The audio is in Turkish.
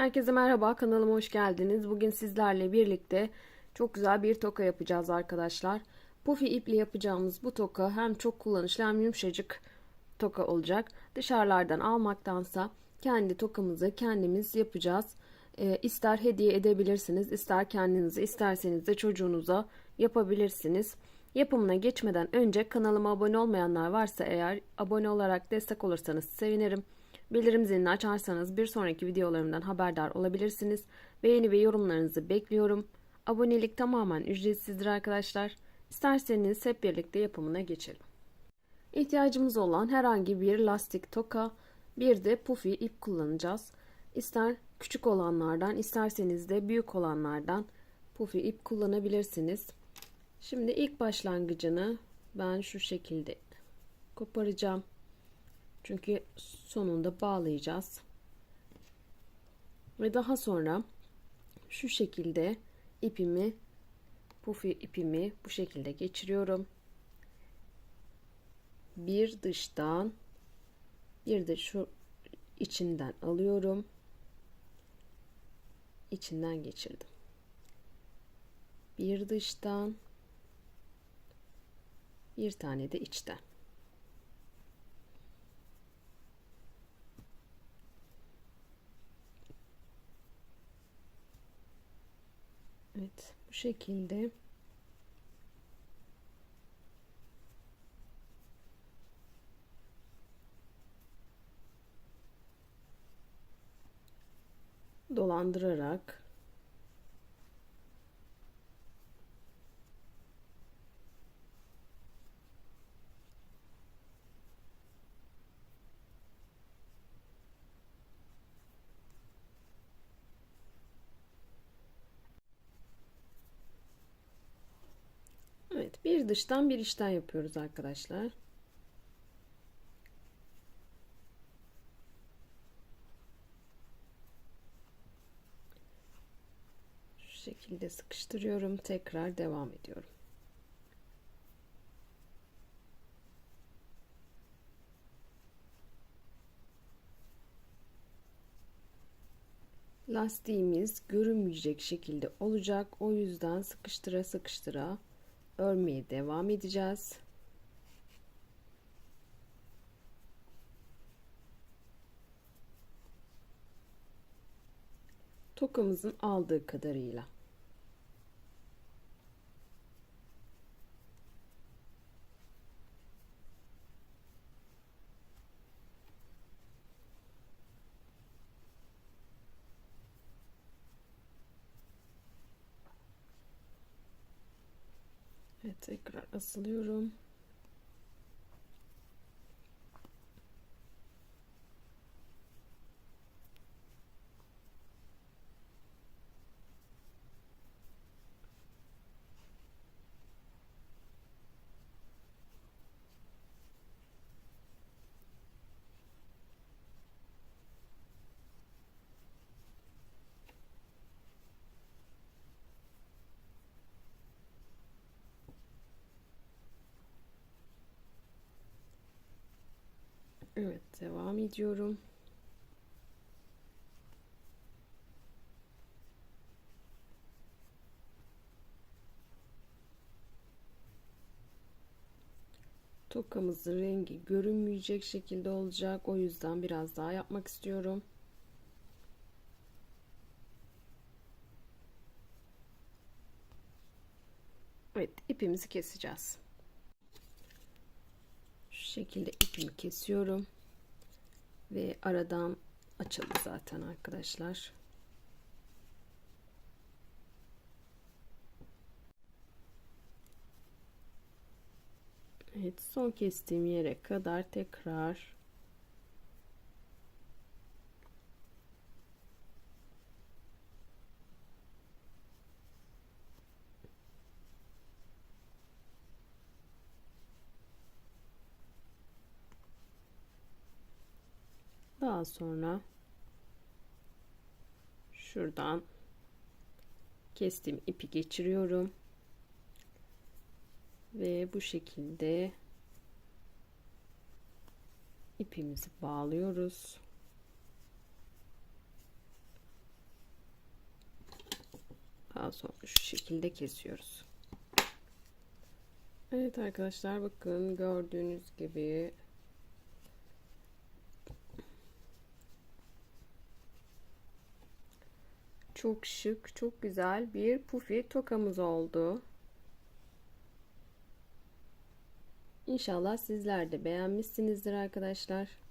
Herkese merhaba, kanalıma hoş geldiniz. Bugün sizlerle birlikte çok güzel bir toka yapacağız arkadaşlar. Pufi iple yapacağımız bu toka hem çok kullanışlı hem yumuşacık toka olacak. Dışarılardan almaktansa kendi tokamızı kendimiz yapacağız. İster hediye edebilirsiniz, ister kendinize, isterseniz de çocuğunuza yapabilirsiniz. Yapımına geçmeden önce kanalıma abone olmayanlar varsa eğer abone olarak destek olursanız sevinirim. Bildirim zilini açarsanız bir sonraki videolarımdan haberdar olabilirsiniz. Beğeni ve yorumlarınızı bekliyorum. Abonelik tamamen ücretsizdir arkadaşlar. İsterseniz hep birlikte yapımına geçelim. İhtiyacımız olan herhangi bir lastik toka, bir de pufi ip kullanacağız. İster küçük olanlardan, isterseniz de büyük olanlardan pufi ip kullanabilirsiniz. Şimdi ilk başlangıcını ben şu şekilde koparacağım. Çünkü sonunda bağlayacağız. Ve daha sonra şu şekilde pufi ipimi bu şekilde geçiriyorum. Bir dıştan, bir de şu içinden alıyorum. İçinden geçirdim. Bir dıştan, bir tane de içten. Evet, bu şekilde dolandırarak evet, bir dıştan bir içten yapıyoruz arkadaşlar. Şu şekilde sıkıştırıyorum. Tekrar devam ediyorum. Lastiğimiz görünmeyecek şekilde olacak. O yüzden sıkıştıra sıkıştıra örmeye devam edeceğiz. Tokamızın aldığı kadarıyla. Evet, tekrar asılıyorum. Evet, devam ediyorum. Tokamızın rengi görünmeyecek şekilde olacak. O yüzden biraz daha yapmak istiyorum. Evet, ipimizi keseceğiz. Şu şekilde ipimi kesiyorum. Ve aradan açıldı zaten arkadaşlar. Evet, son kestiğim yere kadar tekrar daha sonra şuradan kestiğim ipi geçiriyorum ve bu şekilde ipimizi bağlıyoruz. Daha sonra şu şekilde kesiyoruz. Evet arkadaşlar, bakın gördüğünüz gibi çok şık, çok güzel bir pufi tokamız oldu. İnşallah sizler de beğenmişsinizdir arkadaşlar.